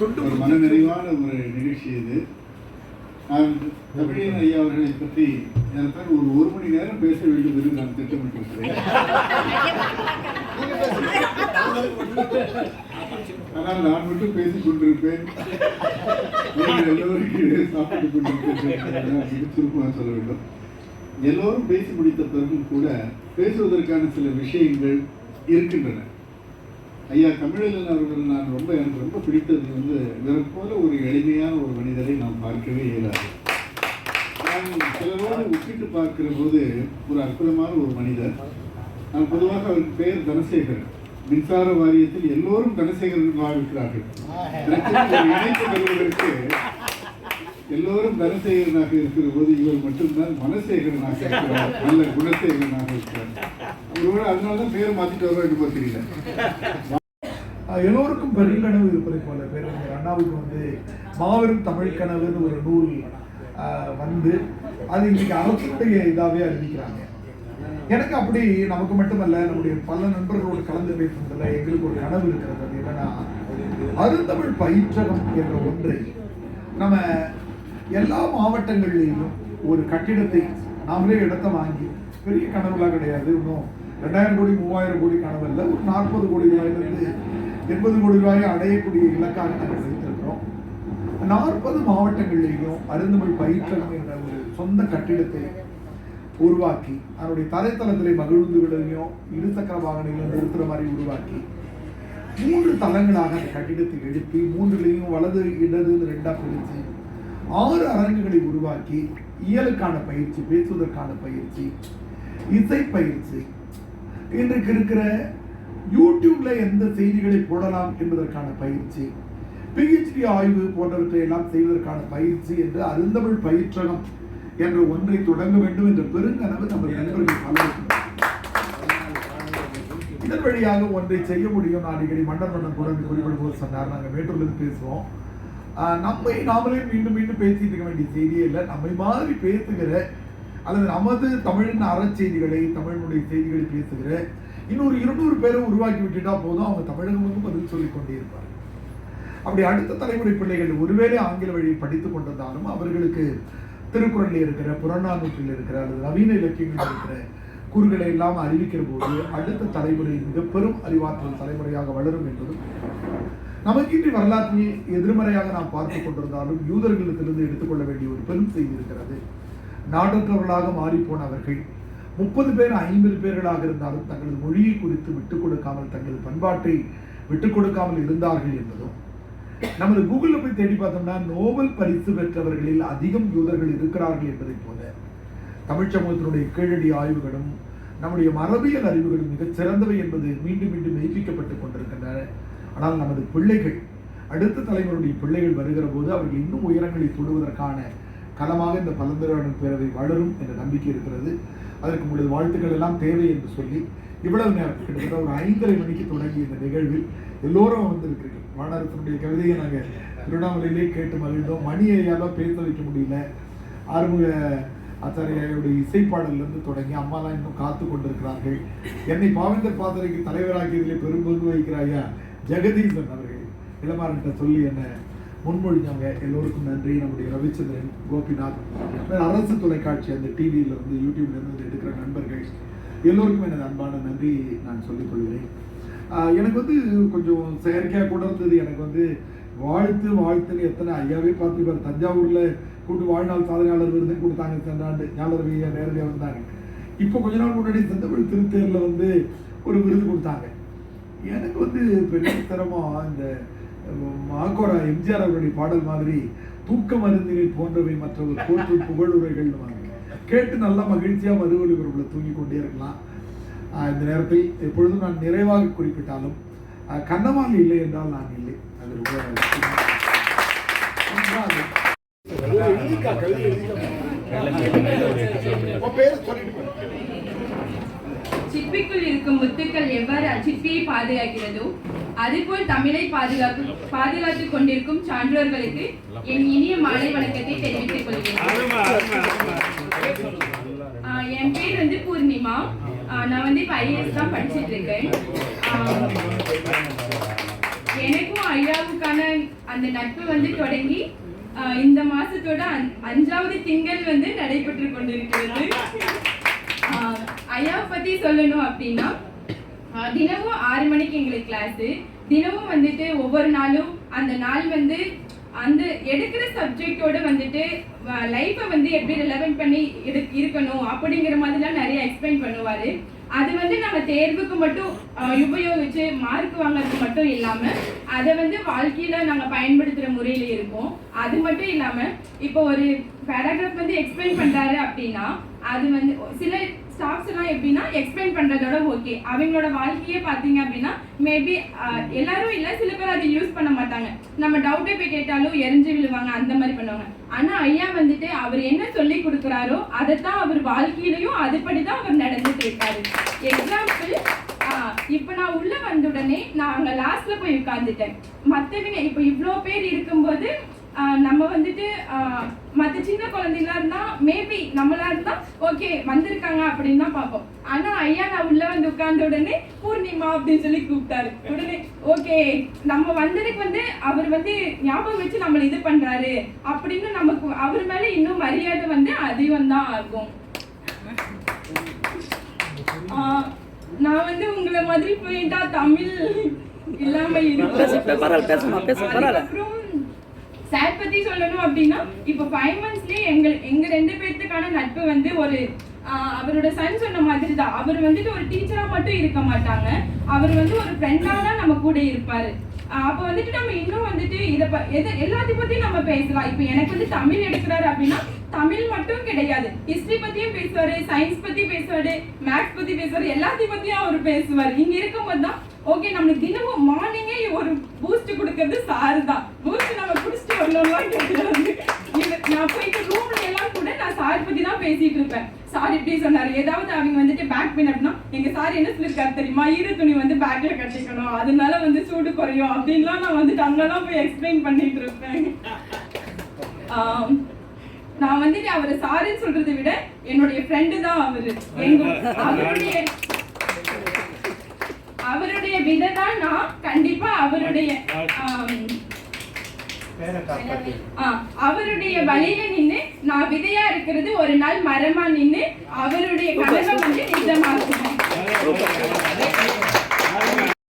ஒரு மனநிறைவான ஒரு நிகழ்ச்சி இது. நான் தமிழின் ஐயா அவர்களை பற்றி ஏற்கனவே ஒரு மணி நேரம் பேச வேண்டும் என்று நான் திட்டமிட்டிருக்கிறேன். ஆனால் நான் மட்டும் பேசிக் கொண்டிருப்பேன், எல்லோரும் சாப்பிட்டுக் கொண்டிருப்பேன். சுருக்கமாக சொல்ல வேண்டும். எல்லோரும் பேசி முடித்த பிறகும் கூட பேசுவதற்கான சில விஷயங்கள் இருக்கின்றன. ஐயா தமிழன் அவர்கள் எனக்கு ரொம்ப பிடித்தது இவரை போல ஒரு எளிமையான ஒரு மனிதரை நாம் பார்க்கவே இயலாது. நான் சிலரோடு ஒப்பிட்டு பார்க்கிற போது ஒரு அற்புதமான ஒரு மனிதர். நான் பொதுவாக அவருக்கு பெயர் தனசேகரன். மின்சார வாரியத்தில் எல்லோரும் தனசேகரனாக இருக்கிறார்கள். இணைப்பு பெறுவதற்கு எல்லோரும் தனசேகரனாக இருக்கிற போது இவர் மட்டும்தான் மனசேகரனாக இருக்கிறார், நல்ல குணசேகரனாக இருக்கிறார். ஒருவேளை அதனால்தான் பேர் மாற்றிட்டு வரோம் என்னமோ தெரியல. எல்லோருக்கும் பெருங்கனவு இருப்பதை போல பேரறிஞர் அண்ணாவுக்கு மாபெரும் தமிழ் கனவுன்னு ஒரு நூல் அது இன்னைக்கு அரசுடைய இதாகவே அறிவிக்கிறாங்க. எனக்கு அப்படி நமக்கு மட்டுமல்ல, நம்முடைய பல நண்பர்களோடு கலந்து பேசுறதுல எங்களுக்கு ஒரு கனவு இருக்கிறது. அது என்னன்னா, அருந்தமிழ் பயிற்றகம் என்ற ஒன்றை நம்ம எல்லா மாவட்டங்களிலும் ஒரு கட்டிடத்தை நாமளே இடத்தை வாங்கி, பெரிய கனவுலாம் கிடையாது, இன்னும் 2000 கோடி 3000 கோடி கனவு இல்லை, ஒரு 40 கோடி ரூபாயிலிருந்து 80 கோடி ரூபாயை அடையக்கூடிய இலக்காக நாங்கள் வைத்திருக்கிறோம். 40 மாவட்டங்களிலேயும் அருந்தமிழ் பயிற்றகம் என்ற ஒரு சொந்த கட்டிடத்தை உருவாக்கி, அதனுடைய தரைத்தளத்திலே மகிழ்ந்துகளையும் இருசக்கர வாகனங்களையும் நிறுத்துற மாதிரி உருவாக்கி 3 தளங்களாக அந்த கட்டிடத்தை எழுப்பி 3லையும் வலது இடது 2ஆ பிரித்து 6 அரங்குகளை உருவாக்கி இயலுக்கான பயிற்சி, பேசுவதற்கான பயிற்சி, இசை பயிற்சி, இன்றைக்கு இருக்கிற யூடியூப்ல எந்த செய்திகளை போடலாம் என்பதற்கான பயிற்சி, PhD ஆய்வு போன்றவற்றை எல்லாம் செய்வதற்கான பயிற்சி என்று அருந்தமிழ் பயிற்றகம் என்ற ஒன்றை தொடங்க வேண்டும் என்ற பெருங்கனவு நம்ம நண்பர்கள் பலருக்கும். இதன் வழியாக ஒன்றை செய்ய முடியும். நான் அடிக்கடி மன்னன் கூட குறிப்பிடும்போது சொன்னார், நாங்கள் மேட்டூர்லேருந்து பேசுவோம், நம்மை நாமளே மீண்டும் மீண்டும் பேசிட்டு இருக்க வேண்டிய செய்தியே இல்லை, நம்மை மாதிரி பேசுகிற அல்லது நமது தமிழின் அறச்செய்திகளை, தமிழனுடைய செய்திகளை பேசுகிற இன்னொரு 200 பேரை உருவாக்கி விட்டுட்டா போதும், அவங்க தமிழகமும் பதில் சொல்லிக் கொண்டே இருப்பார். அப்படி அடுத்த தலைமுறை பிள்ளைகள் ஒருவேளை ஆங்கில வழியை படித்துக் கொண்டிருந்தாலும் அவர்களுக்கு திருக்குறளில் இருக்கிற, புறநானூற்றில் இருக்கிற அல்லது நவீன இலக்கியங்களில் இருக்கிற கூறுகளை எல்லாம் அறிவிக்கிற போது அடுத்த தலைமுறை மிக பெரும் அறிவாற்றல் தலைமுறையாக வளரும் என்பதும், நமக்கின்றி வரலாற்றில் எதிர்மறையாக நாம் பார்த்துக் கொண்டிருந்தாலும் யூதர்களிடத்திலிருந்து எடுத்துக்கொள்ள வேண்டிய ஒரு பெரும் செய்தி இருக்கிறது. நாடற்றவர்களாக மாறிப்போன அவர்கள் 30 பேர் 50 பேர்களாக இருந்தாலும் தங்களது மொழியை குறித்து விட்டுக் கொடுக்காமல், தங்களது பண்பாட்டை விட்டுக் கொடுக்காமல் இருந்தார்கள் என்பதும், நமது கூகுளில் போய் தேடி பார்த்தோம்னா நோபல் பரிசு பெற்றவர்களில் அதிகம் யூதர்கள் இருக்கிறார்கள் என்பதை போல தமிழ் சமூகத்தினுடைய கீழடி ஆய்வுகளும் நம்முடைய மரபியல் அறிவுகளும் மிகச் சிறந்தவை என்பது மீண்டும் மீண்டும் மெய்ப்பிக்கப்பட்டுக் கொண்டிருக்கின்றன. ஆனால் நமது பிள்ளைகள், அடுத்த தலைவருடைய பிள்ளைகள் வருகிற போது அவர்கள் இன்னும் உயரங்களை தொடுவதற்கான களமாக இந்த பலந்துரையாடல் பேரவை வளரும் என்ற நம்பிக்கை இருக்கிறது. அதற்கு உங்களது வாழ்த்துக்கள் எல்லாம் தேவை என்று சொல்லி இவ்வளவு நேரம் கிட்டத்தட்ட ஒரு 5:30 மணிக்கு தொடங்கிய இந்த நிகழ்வில் எல்லோரும் வந்திருக்கிறீர்கள். வானரத்தினுடைய கவிதையை நாங்கள் திருவண்ணாமலையிலே கேட்டு மகிழ்ந்தோம். மணி ஐயாலாம் பேச வைக்க முடியல. ஆறுமுக ஆச்சாரியாருடைய இசைப்பாடலிருந்து தொடங்கி அம்மாலாம் இன்னும் காத்து கொண்டிருக்கிறார்கள். என்னை பாவேந்தர் பாத்திரைக்கு தலைவராக்கியதிலே பெரும்பங்கு வகிக்கிறாயா ஜெகதீசன் அவர்கள் இளமாறன்கிட்ட சொல்லி என்னை முன்மொழிஞ்சவங்க. எல்லோருக்கும் நன்றி. நம்முடைய ரவிச்சந்திரன், கோபிநாத், அரசு தொலைக்காட்சி அந்த டிவியிலிருந்து யூடியூப்லேருந்து எடுக்கிற நண்பர்கள் எல்லோருக்கும் எனது அன்பான நன்றி நான் சொல்லிக் கொள்கிறேன். எனக்கு கொஞ்சம் செயற்கையாக கூட இருந்தது. எனக்கு வாழ்த்துன்னு எத்தனை ஐயாவே பார்த்துப்பார். தஞ்சாவூரில் கூட்டு வாழ்நாள் சாதனையாளர் விருது கொடுத்தாங்க சென்ற ஆண்டு. ஞானரவியா நேரடியாக வந்தாங்க. இப்போ கொஞ்ச நாள் முன்னாடி செந்தமிழ் திருத்தேரில் ஒரு விருது கொடுத்தாங்க. எனக்கு பெரிய சிரமம் இந்த மாக்கோரா எம்ஜிஆர் அவருடைய பாடல் மாதிரி தூக்க மருந்தினை போன்றவை மற்றவர் போற்று புகழுரைகள் கேட்டு நல்லா மகிழ்ச்சியாக மறுவொலிபரப்பில் தூங்கி கொண்டே இருக்கலாம். இந்த நேரத்தில் எப்பொழுதும் நான் நிறைவாக குறிப்பிட்டாலும் கண்ணமாலி இல்லை என்றால் நான் இல்லை. அது சிற்பிக்குள் இருக்கும் முத்துக்கள் எவ்வாறு அச்சிற்பியை பாதுகாக்கிறதோ அதுபோல் தமிழை பாதுகாத்துக் கொண்டிருக்கும் சான்றோர்களுக்கு என் இனிய மாலை வணக்கத்தை தெரிவித்துக் கொள்கிறேன். என் பேர் பூர்ணிமா. நான் இப்போ IAS தான் படிச்சுட்டு இருக்கேன். எனக்கும் ஐயாவுக்கான அந்த நட்பு வந்து தொடங்கி இந்த மாசத்தோட 5வது திங்கள் வந்து நடைபெற்று கொண்டிருக்கிறது. ஐயாவை பத்தி சொல்லணும் அப்படின்னா தினமும் 6 மணிக்கு எங்களுக்கு கிளாஸ். தினமும் வந்துட்டு ஒவ்வொரு நாளும் அந்த நாள் வந்து அந்த எடுக்கிற சப்ஜெக்டோட வந்துட்டு லைஃப்பை வந்து எப்படி ரிலவெண்ட் பண்ணி இருக்கணும் அப்படிங்கிற மாதிரிலாம் நிறைய எக்ஸ்பிளைன் பண்ணுவார். அது வந்து நம்ம தேர்வுக்கு மட்டும் உபயோகிச்சு மார்க் வாங்குறது மட்டும் இல்லாமல் அதை வந்து வாழ்க்கையில் நாங்கள் பயன்படுத்துகிற முறையில் இருக்கும். அது மட்டும் இல்லாமல் இப்போ ஒரு பேராகிராஃப் வந்து எக்ஸ்பிளைன் பண்ணுறாரு அப்படின்னா அது வந்து சில ஸ்டாஃப்ஸ் எல்லாம் எப்படின்னா எக்ஸ்பிளைன் பண்றதோட ஓகே, அவங்களோட வாழ்க்கையே பார்த்தீங்க அப்படின்னா மேபி எல்லாரும் இல்லை, சில பேர் அதை யூஸ் பண்ண மாட்டாங்க. நம்ம டவுட்டை போய் கேட்டாலும் எரிஞ்சு விழுவாங்க, அந்த மாதிரி பண்ணுவாங்க. ஆனா ஐயா வந்துட்டு அவர் என்ன சொல்லி கொடுக்குறாரோ அதைத்தான் அவர் வாழ்க்கையிலையும் அதுபடிதான் அவர் நடந்துட்டு இருக்காரு. எக்ஸாம்பிள், இப்போ நான் உள்ள வந்த உடனே நான் அங்கே லாஸ்ட்ல போய் உட்கார்ந்துட்டேன். மற்றவங்க இப்போ இவ்வளோ பேர் இருக்கும்போது நம்ம வந்துட்டு மற்ற சின்ன குழந்தைங்களா இருந்தா மேபி நம்மளா இருந்தா ஓகே வந்திருக்காங்க அப்படின்னு தான் பார்ப்போம். ஆனா ஐயா நான் உள்ள வந்து உட்கார்ந்த உடனே பூர்ணிமா அப்படின்னு சொல்லி கூப்பிட்டாரு. உடனே ஓகே நம்ம வந்ததுக்கு வந்து அவர் வந்து ஞாபகம் வச்சு நம்மளை இது பண்றாரு அப்படின்னு நமக்கு அவர் மேல இன்னும் மரியாதை வந்து அதிகம் தான் ஆகும். நான் வந்து உங்களை மாதிரி போயிட்டா தமிழ் இல்லாம இருக்கும். சார் பத்தி சொல்லணும் அப்படின்னா இப்போ 5 monthsலயே எங்க 2 பேர்த்துக்கான நட்பு வந்து ஒரு அவரோட சன் சொன்ன மாதிரி தான். அவர் வந்துட்டு ஒரு டீச்சரா மட்டும் இருக்க மாட்டாங்க, அவர் வந்து ஒரு ஃப்ரெண்டா தான் நம்ம கூட இருப்பாரு. அப்போ வந்துட்டு நம்ம இன்னும் வந்துட்டு எல்லாத்தையும் பத்தியும் நம்ம பேசலாம். இப்போ எனக்கு வந்து தமிழ் எடுக்கிறாரு அப்படின்னா தமிழ் மட்டும் கிடையாது, ஹிஸ்டரி பத்தியும் பேசுவாரு, சயின்ஸ் பத்தி பேசுவாரு, மேத்ஸ் பத்தி பேசுவாரு, எல்லாத்தையும் பத்தியும் அவர் பேசுவாரு. இங்க இருக்கும்போது தான் ஓகே நம்மளுக்கு தினமும் மார்னிங்கே ஒரு பூஸ்ட் கொடுக்கறது சாரு தான். பூஸ்ட் நம்ம குடிச்சிட்டு வரணும்லாம் கேட்கறது. நான் போயிட்டு ரூம்ல எல்லாம் கூட நான் சார் பத்தி தான் பேசிட்டு இருப்பேன். சார் இப்படி சொன்னாரு, ஏதாவது அவங்க வந்துட்டு பேக் பெயின் அப்படின்னா எங்க சார் என்ன சொல்லிருக்காரு தெரியுமா, ஈர துணி வந்து பேக்ல கட்டிக்கணும், அதனால வந்து சூடு குறையும் அப்படின்லாம் நான் வந்துட்டு அங்கெல்லாம் போய் எக்ஸ்பிளைன் பண்ணிட்டு இருப்பேன். நான் வந்துட்டு அவரை சாருன்னு சொல்றதை விட என்னுடைய ஃப்ரெண்டு தான் அவரு. அவருடைய விதை தான் நான் கண்டிப்பா அவருடைய வழியில நின்று நான் விதையா இருக்கிறது ஒரு நாள் மரமா நின்று அவருடைய கனவை வந்து நிஜமாக்குவேன்.